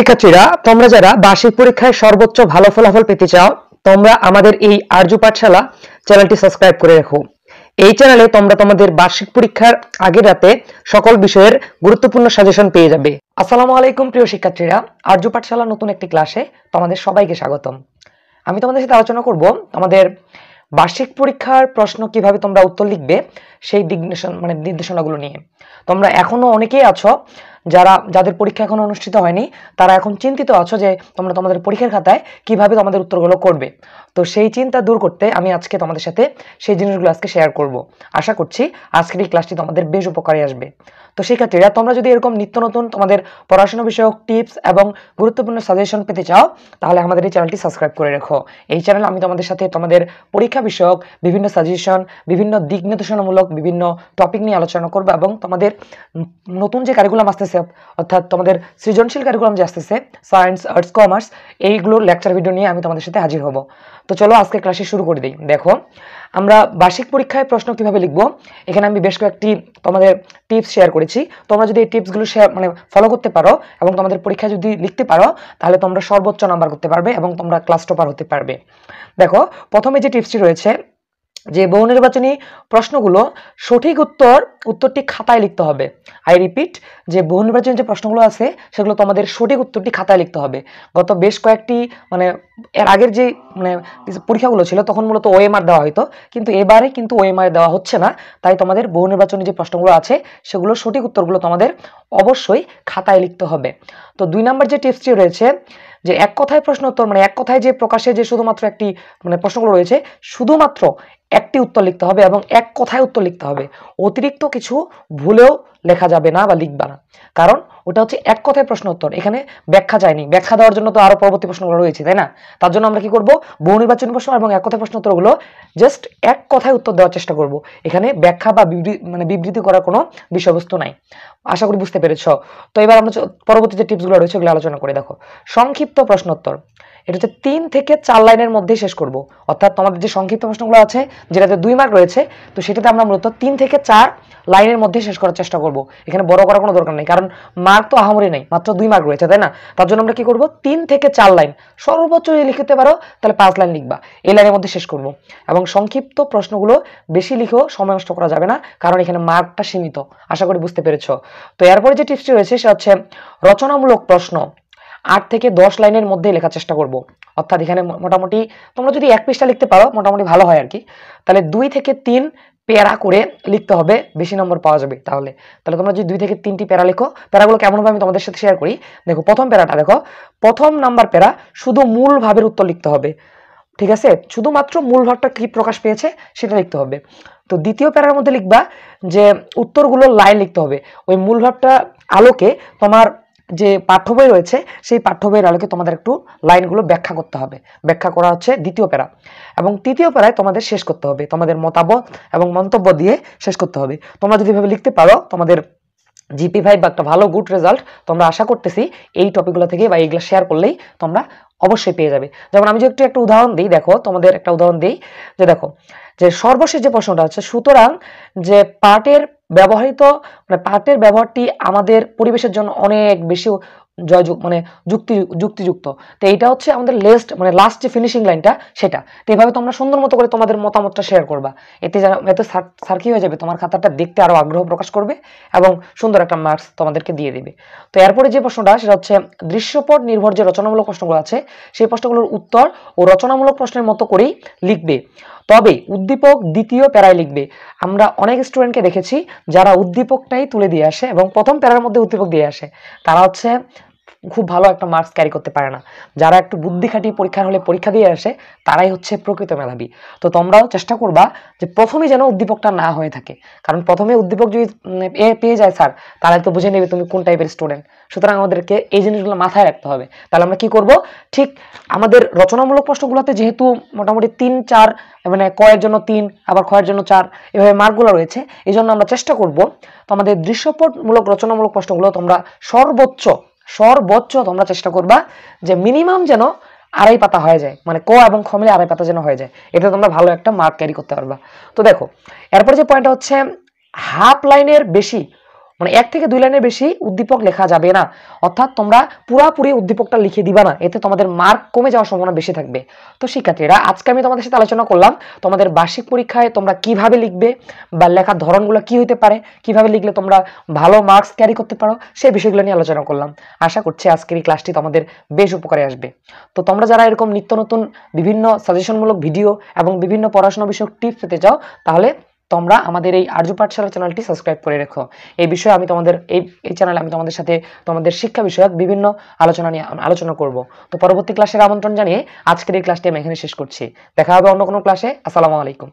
শিক্ষার্থীরা, তোমরা যারা বার্ষিক পরীক্ষায় সর্বোচ্চ ভালো ফলাফল পেতে চাও, তোমরা আমাদের এই আরজু পাঠশালা চ্যানেলটি সাবস্ক্রাইব করে রাখো। এই চ্যানেলে তোমরা তোমাদের বার্ষিক পরীক্ষার আগের রাতে সকল বিষয়ের গুরুত্বপূর্ণ সাজেশন পেয়ে যাবে। আসসালামু আলাইকুম প্রিয় শিক্ষার্থীরা, আরজু পাঠশালা নতুন একটি ক্লাসে তোমাদের সবাইকে স্বাগতম। আমি তোমাদের সাথে আলোচনা করব তোমাদের বার্ষিক পরীক্ষার প্রশ্ন কিভাবে তোমরা উত্তর লিখবে সেই নির্দেশনাগুলো নিয়ে। তোমরা এখনো অনেকেই আছো যাদের পরীক্ষা এখনো অনুষ্ঠিত হয়নি, তারা এখন চিন্তিত আছো যে তোমরা তোমাদের পরীক্ষার খাতায় কিভাবে তোমাদের উত্তরগুলো করবে। তো সেই চিন্তা দূর করতে আমি আজকে তোমাদের সাথে সেই জিনিসগুলো আজকে শেয়ার করব। আশা করছি আজকের এই ক্লাসটি তোমাদের বেশ উপকারী আসবে। তো শিক্ষার্থীরা, তোমরা যদি এরকম নিত্য নতুন তোমাদের পড়াশোনা বিষয়ক টিপস এবং গুরুত্বপূর্ণ সাজেশন পেতে চাও, তাহলে আমাদের এই চ্যানেলটি সাবস্ক্রাইব করে রাখো। এই চ্যানেল আমি তোমাদের সাথে তোমাদের পরীক্ষা বিষয়ক বিভিন্ন সাজেশন, বিভিন্ন দিক নির্দেশনামূলক বিভিন্ন টপিক নিয়ে আলোচনা করবো এবং তোমাদের নতুন যে কারিকুলাম আসতেছে, অর্থাৎ তোমাদের সৃজনশীল কারিকুলাম যে আসতেছে, সায়েন্স, আর্টস, কমার্স, এইগুলোর লেকচার ভিডিও নিয়ে আমি তোমাদের সাথে হাজির হব। তো চলো আজকে ক্লাসে শুরু করে দিই। দেখো, আমরা বার্ষিক পরীক্ষায় প্রশ্ন কিভাবে লিখবো, এখানে আমি বেশ কয়েকটি তোমাদের টিপস শেয়ার করেছি। তোমরা যদি এই টিপসগুলো ফলো করতে পারো এবং তোমাদের পরীক্ষায় যদি লিখতে পারো, তাহলে তোমরা সর্বোচ্চ নাম্বার করতে পারবে এবং তোমরা ক্লাস টপার হতে পারবে। দেখো, প্রথমে যে টিপসটি রয়েছে যে বহু নির্বাচনী প্রশ্নগুলো সঠিক উত্তরটি খাতায় লিখতে হবে। আই রিপিট, যে বহু নির্বাচনী যে প্রশ্নগুলো আছে সেগুলো তোমাদের সঠিক উত্তরটি খাতায় লিখতে হবে। গত বেশ কয়েকটি এর আগের যে পরীক্ষাগুলো ছিল তখন মূলত ওএমআর দেওয়া হতো, কিন্তু এবারে কিন্তু ওএমআর দেওয়া হচ্ছে না। তাই তোমাদের বহু নির্বাচনী যে প্রশ্নগুলো আছে সেগুলো সঠিক উত্তরগুলো তোমাদের অবশ্যই খাতায় লিখতে হবে। তো 2 নম্বর যে টিপসটি রয়েছে যে এক কথায় প্রশ্ন উত্তর, এক কথায় যে প্রকাশে যে শুধুমাত্র একটি প্রশ্নগুলো রয়েছে, শুধুমাত্র একটি উত্তর লিখতে হবে এবং এক কথায় উত্তর লিখতে হবে। অতিরিক্ত কিছু ভুলেও লেখা যাবে না বা লিখবা না, কারণ ওটা হচ্ছে এক কথায় প্রশ্ন উত্তর। এখানে ব্যাখ্যা চাইনি, ব্যাখ্যা দেওয়ার জন্য তো আরো পরবর্তী প্রশ্নগুলো রয়েছে, তাই না? তার জন্য আমরা কি করব, বহু নির্বাচনী প্রশ্ন এবং এক কথায় প্রশ্ন উত্তরগুলো জাস্ট এক কথায় উত্তর দেওয়ার চেষ্টা করব। এখানে ব্যাখ্যা বা বিবৃতি করার কোনো বিষয়বস্তু নাই। আশা করি বুঝতে পেরেছ। তো এবার আমরা পরবর্তী যে টিপসগুলো রয়েছে ওগুলো আলোচনা করে। দেখো, সংক্ষিপ্ত প্রশ্ন উত্তর, এটা হচ্ছে 3 থেকে 4 লাইনের মধ্যে শেষ করব। অর্থাৎ তোমাদের যে সংক্ষিপ্ত প্রশ্নগুলো আছে যেটাতে 2 মার্ক রয়েছে, তো সেটাতে আমরা মূলত 3 থেকে 4 লাইনের মধ্যে শেষ করার চেষ্টা করব। এখানে বড় করার কোনো দরকার নেই, কারণ মার্ক তো আহামরি নেই, মাত্র 2 মার্ক রয়েছে, তাই না? তার জন্য আমরা কি করব, 3 থেকে 4 লাইন, সর্বোচ্চ যদি লিখতে পারো তাহলে 5 লাইন লিখবা, এই লাইনের মধ্যে শেষ করব। এবং সংক্ষিপ্ত প্রশ্নগুলো বেশি লিখেও সময় নষ্ট করা যাবে না, কারণ এখানে মার্কটা সীমিত। আশা করি বুঝতে পেরেছো। তো এরপরে যে টিপসটি রয়েছে সেটা হচ্ছে রচনামূলক প্রশ্ন 8 থেকে 10 লাইনের মধ্যে লেখার চেষ্টা করব। অর্থাৎ এখানে মোটামুটি তোমরা যদি 1 পৃষ্ঠা লিখতে পারো মোটামুটি ভালো হয় আর কি। তাহলে 2 থেকে 3 প্যারা করে লিখতে হবে, বেশি নম্বর পাওয়া যাবে। তাহলে তোমরা যদি 2 থেকে 3টি প্যারা লিখো, প্যারাগুলো কেমন হবে আমি তোমাদের সাথে শেয়ার করি। দেখো, প্রথম প্যারাটা দেখো, প্রথম নাম্বার প্যারা শুধু মূল ভাবের উত্তর লিখতে হবে, ঠিক আছে? শুধুমাত্র মূল ভাবটা কি প্রকাশ পেয়েছে সেটা লিখতে হবে। তো দ্বিতীয় প্যারার মধ্যে লিখবা যে উত্তরগুলো লাইন লিখতে হবে, ওই মূল ভাবটা আলোকে তোমার যে পাঠ্য বই রয়েছে সেই পাঠ্য বইয়ের আলোকে তোমাদের একটু লাইনগুলো ব্যাখ্যা করতে হবে। ব্যাখ্যা করা হচ্ছে দ্বিতীয় প্যারা। এবং তৃতীয় প্যারায় তোমাদের শেষ করতে হবে, তোমাদের মতামত এবং মন্তব্য দিয়ে শেষ করতে হবে। তোমরা যদি এভাবে লিখতে পারো, তোমাদের জিপি 5 বা একটা ভালো গুড রেজাল্ট তোমরা আশা করতেছি এই টপিকগুলো থেকে বা এইগুলো শেয়ার করলেই তোমরা অবশ্যই পেয়ে যাবে। যেমন আমি যদি একটা উদাহরণ দিই, দেখো তোমাদের একটা উদাহরণ দিই যে দেখো, যে সর্বশেষ যে প্রশ্নটা হচ্ছে, সুতরাং যে পাটের ব্যবহারটি আমাদের পরিবেশের জন্য অনেক বেশি যুক্তিযুক্ত। তো এটা হচ্ছে আমাদের লাস্ট যে ফিনিশিং লাইনটা সেটা। তো এইভাবে তোমরা সুন্দর মতো করে তোমাদের মতামতটা শেয়ার করবা। এতে স্যার কি হয়ে যাবে, তোমার খাতাটা দেখতে আরো আগ্রহ প্রকাশ করবে এবং সুন্দর একটা মার্কস তোমাদেরকে দিয়ে দিবে। তো এরপরে যে প্রশ্নটা সেটা হচ্ছে দৃশ্যপট নির্ভর যে রচনামূলক প্রশ্নগুলো আছে সেই প্রশ্নগুলোর উত্তর ও রচনামূলক প্রশ্নের মতো করেই লিখবে, তবে উদ্দীপক দ্বিতীয় প্যারায় লিখবে। আমরা অনেক স্টুডেন্টকে দেখেছি যারা উদ্দীপকটাই তুলে দিয়ে আসে এবং প্রথম প্যারার মধ্যে উদ্দীপক দিয়ে আসে, তারা হচ্ছে খুব ভালো একটা মার্কস ক্যারি করতে পারে না। যারা একটু বুদ্ধি খাটিয়ে পরীক্ষার হলে পরীক্ষা দিয়ে আসে তারাই হচ্ছে প্রকৃত মেধাবী। তো তোমরাও চেষ্টা করবা যে প্রথমে যেন উদ্দীপকটা না হয়ে থাকে, কারণ প্রথমে উদ্দীপক যদি পেয়ে যায় স্যার, তাহলে তো বুঝে নেবে তুমি কোন টাইপের স্টুডেন্ট। সুতরাং আমাদেরকে এই জিনিসগুলো মাথায় রাখতে হবে। তাহলে আমরা কি করব, ঠিক আমাদের রচনামূলক প্রশ্নগুলোতে যেহেতু মোটামুটি 3-4 কয়ের জন্য 3 আবার ক্ষয়ের জন্য 4 এভাবে মার্কগুলো রয়েছে, এই জন্য আমরা চেষ্টা করব তোমাদের দৃশ্যপটমূলক রচনামূলক প্রশ্নগুলো তোমরা সর্বোচ্চ তোমরা চেষ্টা করবা যে মিনিমাম যেন 2.5 পাতা হয়ে যায়, ক এবং খ মিলে 2.5 পাতা যেন হয়ে যায়। এটা তোমরা ভালো একটা মার্ক ক্যারি করতে পারবা। তো দেখো, এরপর যে পয়েন্টটা হচ্ছে হাফ লাইনের বেশি মানে 1 থেকে 2 লাইনের বেশি উদ্দীপক লেখা যাবে না, অর্থাৎ তোমরা পুরোপুরি উদ্দীপকটা লিখে দিবা না, এতে তোমাদের মার্ক কমে যাওয়ার সম্ভাবনা বেশি থাকবে। তো শিক্ষার্থীরা, আজকে আমি তোমাদের সাথে আলোচনা করলাম তোমাদের বার্ষিক পরীক্ষায় তোমরা কিভাবে লিখবে বা লেখার ধরনগুলো কি হতে পারে, কিভাবে লিখলে তোমরা ভালো মার্কস ক্যারি করতে পারো, সেই বিষয়গুলো নিয়ে আলোচনা করলাম। আশা করছি আজকের এই ক্লাসটি তোমাদের বেশ উপকারে আসবে। তো তোমরা যারা এরকম নিত্য নতুন বিভিন্ন সাজেশনমূলক ভিডিও এবং বিভিন্ন পড়াশোনা বিষয়ক টিপস পেতে চাও, তাহলে তোমরা আমাদের এই আরজু পাঠশালা চ্যানেলটি সাবস্ক্রাইব করে রেখো। এই বিষয়ে আমি তোমাদের এই চ্যানেলে আমি তোমাদের সাথে তোমাদের শিক্ষা বিষয়ক বিভিন্ন আলোচনা করব। তো পরবর্তী ক্লাসের আমন্ত্রণ জানিয়ে আজকের এই ক্লাসটি আমি এখানে শেষ করছি। দেখা হবে অন্য কোনো ক্লাসে। আসসালামু আলাইকুম।